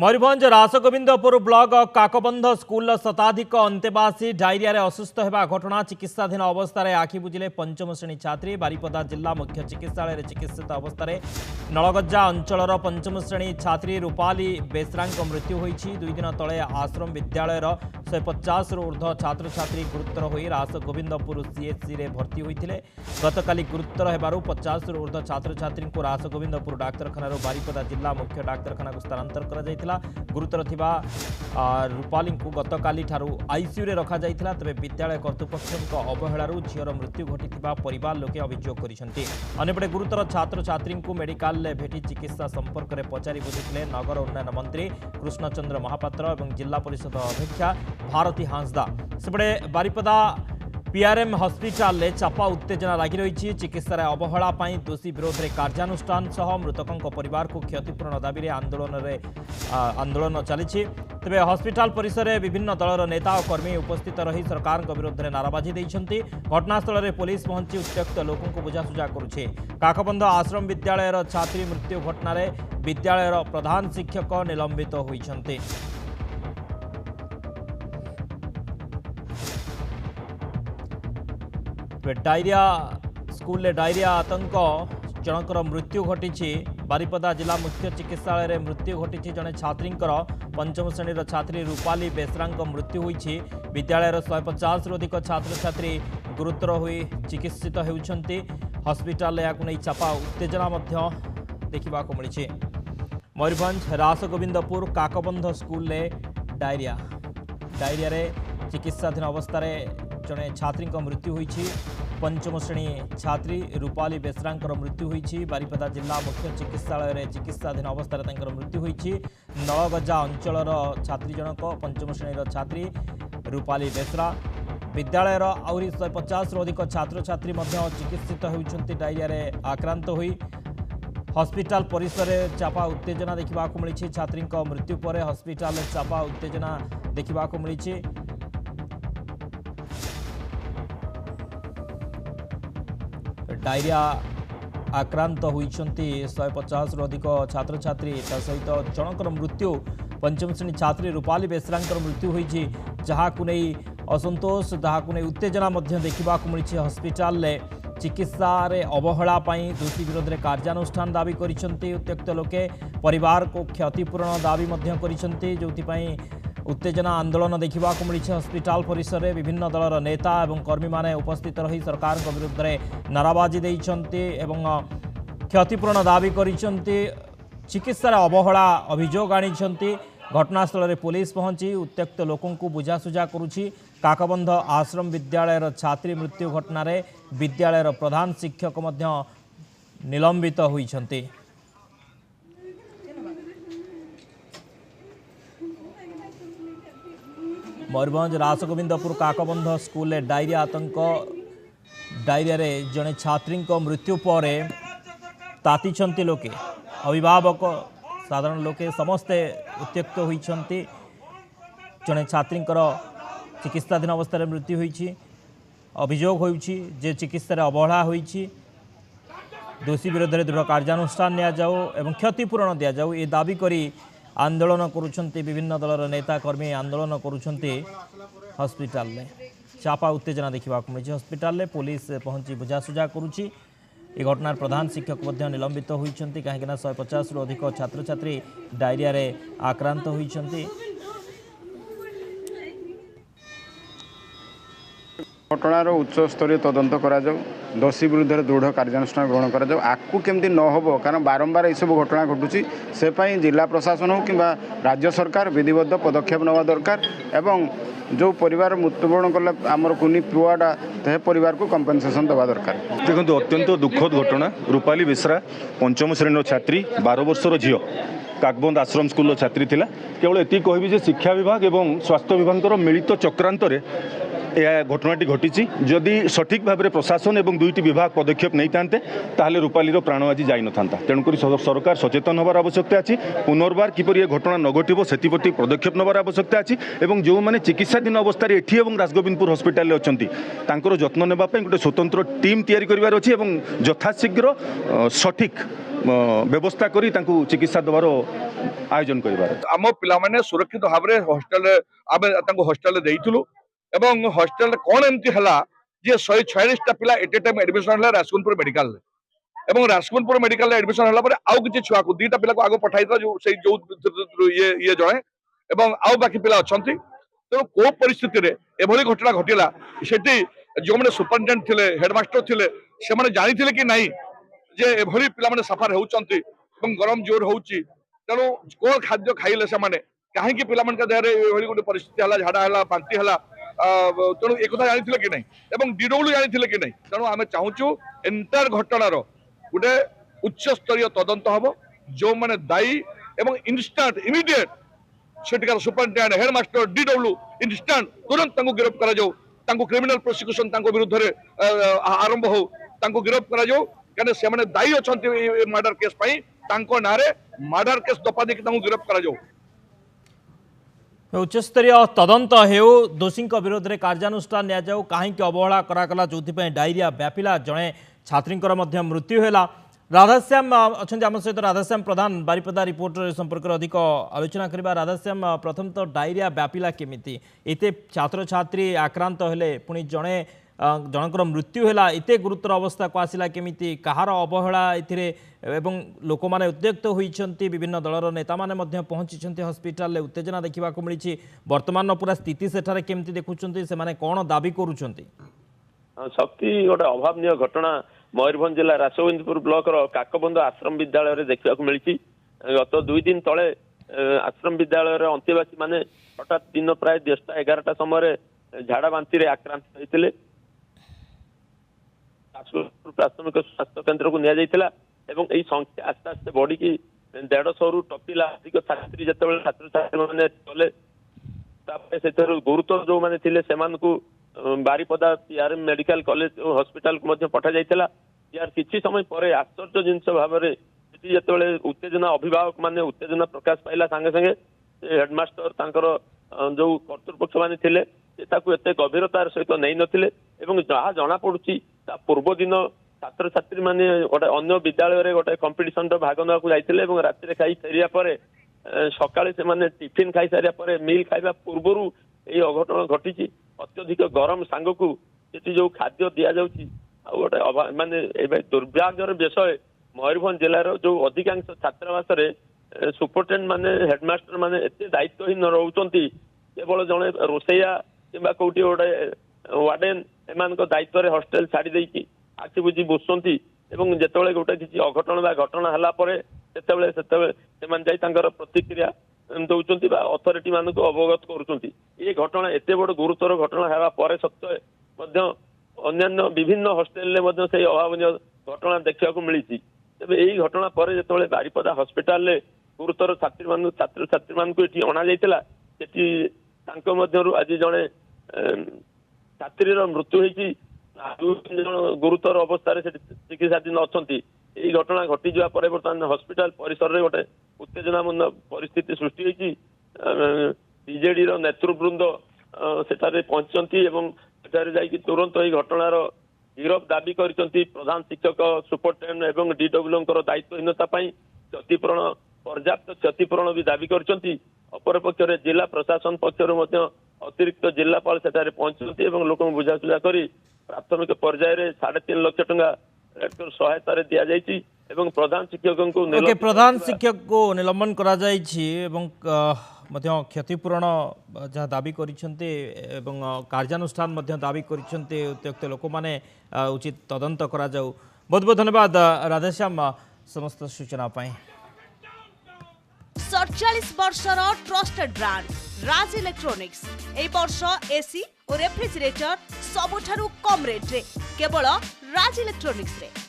Mayurbhanj Rasgovindpur block काकबंध school शताधिक अंतेवासी diarrhoea असुस्थ होगा घटना चिकित्साधीन अवस्था आखि बुझिले पंचम श्रेणी छात्री बारिपदा जिला मुख्य चिकित्सालय चिकित्सित अवस्था नलगज्जा अंचल पंचम श्रेणी छात्री रूपाली बेसरा मृत्यु होती। 2 दिन तले आश्रम विद्यालय 150 ऊर्ध्व छात्र छात्री गुरुतर हो रासगोविंदपुर सीएचसी रे भर्ती होते। गतकाली गुरुतर होबारु 50 ऊर्ध्व छात्र छात्री को रासगोविंदपुर डाक्तखाना बारिपदा जिला मुख्य डाक्तखाना स्थानांतर कर गुरुतर थिबा रूपाली को गतकाली आईसीयू रे रखा जाइथिला। तबे विद्यालय कर्तृपक्ष अवहेलारू झीर मृत्यु घटिथिबा परिवार लोके अभियोग करिसेंती। अन्यपटे गुरुतर छात्र छात्री को मेडिकल ले भेटी चिकित्सा संपर्क में पचारि बुझिथिले नगर उन्नयन मंत्री कृष्णचंद्र महापात्र और जिला परिषद अध्यक्षा भारती हांसदा। सेपटे बारिपदा पीआरएम हॉस्पिटल ले चापा उत्तेजना लगी रही। चिकित्सा अवहेला दोषी विरोध में कार्यानुष्ठान सह मृतकों परिवार को क्षतिपूरण दाबी आंदोलन चली। तेज हॉस्पिटल परिसर में विभिन्न दलर नेता और कर्मी उपस्थित रही सरकार विरोध में नाराबाजी देते। घटनास्थल में पुलिस पहुंची उत्त्यक्त लोकों को बुझासुझा करुछे। काकबंध आश्रम विद्यालय छात्री मृत्यु घटना विद्यालय प्रधान शिक्षक निलंबित होइछन्ते। डायरिया स्कूल डायरिया आतंक जनकर मृत्यु घटी। बारिपदा जिला मुख्य चिकित्सालय मृत्यु घटी। जड़े छात्री पंचम श्रेणी छात्री रूपाली बेसरा मृत्यु होती। विद्यालय 150 रु अधिक छात्र छात्री गुरुतर हो चिकित्सित होती। हॉस्पिटल या चापा उत्तेजना देखा मिली। मयूरभंज रासगोविंदपुर काकबंध स्कूल डायरिया चिकित्साधीन अवस्था जड़े छात्री मृत्यु होती। पंचम श्रेणी छात्री रूपाली बेसरा मृत्यु होती। बारिपदा जिला मुख्य चिकित्सालय चिकित्साधीन अवस्था मृत्यु होती। नलगजा अंचल छात्री जनक पंचम श्रेणी छात्री रूपाली बेसरा विद्यालय आहरी 150 अधिक छात्र छात्री चिकित्सित होती डायरिया आक्रांत हुई। हॉस्पिटल परिसर में चापा उत्तेजना देखा मिली। छात्री मृत्यु पर हॉस्पिटल चापा उत्तेजना देखा मिली। डायरिया आक्रांत होती 150 रु अधिक छात्र छात्री सहित जनकर मृत्यु पंचम श्रेणी छात्री रूपाली बेसरा मृत्यु होती। जहां नहीं असंतोष जहां नहीं उत्तेजना देखा मिली। हॉस्पिटल चिकित्सा अवहेला दोषी विरोध में कार्यानुष्ठान दाबी करिसेंती। उत्त्यक्त लोके परिवार को क्षतिपूरण दाबी करिसेंती। जोथिपाई उत्तेजना आंदोलन देखा मिली। हॉस्पिटल परिसर में विभिन्न दलर नेता और कर्मी माने उपस्थित रही सरकार विरुद्ध में नाराबाजी देइछन्ती एवं क्षतिपूरण दाबी करिसेंती। चिकित्सा अवहेला अभियोग आनिछन्ती। घटनास्थल में पुलिस पहुंची उत्त्यक्त लोकों को बुझासुझा करुछि। काकबंध आश्रम विद्यालय छात्री मृत्यु घटना विद्यालय प्रधान शिक्षक निलंबित होइछन्ती। मयूरभंज रासगोविंदपुर काकबंध स्कूल डायरिया आतंक डायरिया जड़े छात्री मृत्यु पर ताती लोके अभिभावक साधारण लोके समस्ते उत्त्यक्त होती। जड़े छात्री चिकित्साधीन अवस्था मृत्यु होती। अभियोग होती जे चिकित्सा अवहेला होती। दोषी विरोध में दृढ़ कार्यानुष्ठान निया जाऊ एवं क्षतिपूरण दि जाऊ ये दाबी करी आंदोलन करुछन्ति। विभिन्न दलर नेता कर्मी आंदोलन करुछन्ति। हॉस्पिटल में चापा उत्तेजना देखा मिली। हॉस्पिटल पुलिस पहुंची बुझासुझा करुछि। ये घटनार प्रधान शिक्षक निलंबित होइछन्ति कहीं 150 रु अधिक छात्र छात्री डायरिया आक्रांत होइछन्ति। घटनार उच्च स्तरीय तदंत करा जाऊ। दोषी विरुद्ध में दृढ़ कार्यानुष्ठान ग्रहण करा जाऊ। आकु केमती न हो कारण बारंबार यह सब घटना घटुची से जिला प्रशासन हो कि राज्य सरकार विधिबद्ध पदक्षेप नवा दरकार एवं जो परिवार मृत्युवरण कले आमर कुनी पुआटा ते परिवार को कंपेनसेशन देवा दरकार। देखो अत्यंत दुखद घटना रूपाली बेसरा पंचम श्रेणी छात्री 12 वर्षर झील काकबंध आश्रम स्कूल छात्री थिला। केवल एति कहबी जे शिक्षा विभाग एवं स्वास्थ्य विभाग मिलित चक्रांत यह घटनाटी घटी। जदि सठिक भाव में प्रशासन एवं दुईटी विभाग पदक्षेप नहीं था ताहले रूपालीर प्राण आज जाई न था। तेणुक सरकार सचेतन होबार आवश्यकता अच्छी। पुनर्बार किपर यह घटना न घटो से पदक्षेप नबार आवश्यकता अच्छी। जो मैंने चिकित्साधीन अवस्था एठी एवं राजगोविंदपुर हॉस्पिटल अच्छा जत्न नापी गोटे स्वतंत्र टीम तैयारी करार अच्छी। यथाशीघ्र सठिक ବ୍ୟବସ୍ଥା କରି ତାଙ୍କୁ ଚିକିତ୍ସା ଦେବାର ଆୟୋଜନ କରିବାର। आम पिलाने सुरक्षित भाव में हॉस्टल आम हॉस्टल देइथिलु एवं हॉस्टल कौन एमती है जे 146 पिला एट ए टाइम एडमिशन है राजकुंडपुर मेडिकल एवं राजकुंडपुर मेडिकल एडमिशन है आउ किसी छुआ को 2टा पिला को आगे पठाई जो ये जड़े एवं आउ बाकी पिला अच्छा तेणु कौ परिस्थिति रे एभली घटना घटिला सेठी जो मैंने सुपरिटेडेंट थे हेडमास्टर थे से मैंने जानी कि नहीं जे एभली पिला माने सफर होउचंती एवं गरम जोर होउची तेणु कौन खाद्य खाइले से माने कहीं पिला देहरे एभली गोटे परिस्थिति है झाड़ा है बांति है तेणु एक जानी कि नहीं एवं डीडब्ल्यू जानी कि नहीं तेणु आम चाहूँ एंटायर घटनार गोटे उच्च स्तरीय तदंत हम जो मैंने दायी एवं इनस्टाट इमिडिएट सेठिकार सुपरिटेडेंट हेडमास्टर डीडब्ल्यू इनस्टाट तुरंत गिरफ्त कर क्रिमिनाल प्रोसिक्यूशन विरुद्ध आरंभ हो गिरफ्त कर कहीं दायी अच्छा मर्डर केस ना मर्डर केस दफा देखिए गिरफ्त कर उच्चस्तरीय तदंत हेउ दोषी विरोध में कार्यानुष्ठान निया जाऊ कहीं अवहेला करागला जो डायरिया व्यापिला जड़े छात्री मृत्यु है। राधाश्याम अच्छा आम सहित राधाश्याम प्रधान बारिपदा रिपोर्ट संपर्क में अधिक आलोचना करवा। राधाश्याम प्रथम तो डायरिया व्यापिला केमिति एते छात्र छात्री आक्रांत हेले पुणी जड़े जनकर मृत्यु है एते गुरुतर अवस्था को आसला केमिति कहार अवहेला एथिरे एवं लोक मैंने उद्यक्त होती विभिन्न दलर नेता मैंने पहुंची हस्पिटाल उत्तेजना देखा मिली वर्तमान पूरा स्थिति सेठारे केमिति देखुछंती से माने कौन दाबी करूछंती। शक्ति गोटे अभावनीय घटना मयूरभंज जिला रासगोविंदपुर ब्लॉक काकबंध आश्रम विद्यालय देखा मिली गत 2 दिन तले आश्रम विद्यालय अंतेवासी माने हठात दिन प्राय 10टा-11टा समय झाड़ा बांति आक्रांत होते प्राथमिक स्वास्थ्य केन्द्र को निया एवं यही संख्या आस्ते आस्ते बढ़ी 150 टपिला अधिक छात्री जो छात्र छात्री मैंने चले से गुरुतर जो मैंने थे से Baripada PRM medical college hospital को पठा जाइला यार किसी समय पर आश्चर्य जिनस भाव में जो उत्तेजना अभिभावक माने उत्तेजना प्रकाश पाइला संगे संगे हेडमास्टर जो कर्तृपक्ष माने थिले एते गभीरतार सहित नहीं नथिले एवं जहाँ जना पड़ुची पूर्व दिन छात्र छात्री माने गोटे अन्य विद्यालय गोटे कंपिटिशन भाग ना जाइए और राति खाई फेरिया पर सकाळे से माने टिफिन खाई सारिया पर मिल खाइबा पूर्व ये अघटन घटी अत्यधिक गरम सांग को जो खाद्य दि जाऊँगी गोटे माने दुर्भाग्यर विषय मयूरभंज जिलार जो अधिकांश छात्रावास सुपरिटेडेंट माने हेडमास्टर माने एते दायित्वहीन रोचंती केवल जड़े रोसैया किंबा कौटी गोटे वार्डेन एमान दायित्व हॉस्टेल छाड़ी देकी आखि बुझी बुझुंती एवं जिते गोटे किसी अघटन घटना है प्रतिक्रिया दौरान अथॉरिटी मान अवगत करुँच ये घटना एत बड़ गुरुतर घटना है सत्वे अन्य विभिन्न हॉस्टेल से अभावन घटना देखा मिली तेज यही घटना पर जो बारिपदा हॉस्पिटल गुरुतर छात्र छात्री मान अणा जाइला आज जड़े छात्री मृत्यु होती गुरुतर अवस्था चिकित्साधीन अच्छा यही घटना घटी जा बर्तमान हॉस्पिटल परिसर में गोटे उत्तेजनापूर्ण परिस्थिति सृष्टि होती बीजेडी नेतृवृंद सेठारे पहुंचती जाकि तुरंत यही घटनार गिरफ दाबी करछंती प्रधान शिक्षक सुपरिटेडेंट एवं डीडब्ल्यू दायित्वहीनता क्षतिपूरण पर्याप्त क्षतिपूरण भी दाबी करछंती। अपरपक्ष जिला प्रशासन पक्षर अतिरिक्त जिलापाल सेठारे पहुंचती लोक बुझासुझा कर प्राथमिक पर्यायर 3.5 लाख टंका सहायता दि जाइए प्रधान शिक्षक को प्रधान शिक्षक को निलंबन करा जाइछि एवं क्षतिपूरण जहाँ दाबी करिसेंते एवं कार्यानुष्ठान दाबी करिसेंते उत्त्यक्त लोक माने उचित तदंत करा जाऊ। बहुत बहुत धन्यवाद राधेश्याम समस्त सूचना पाई। 47 वर्षर ट्रस्टेड ब्रांड राज इलेक्ट्रॉनिक्स ए वर्ष एसी और रेफ्रिजरेटर सबुठारु कम रेट रे केवल राज इलेक्ट्रॉनिक्स रे।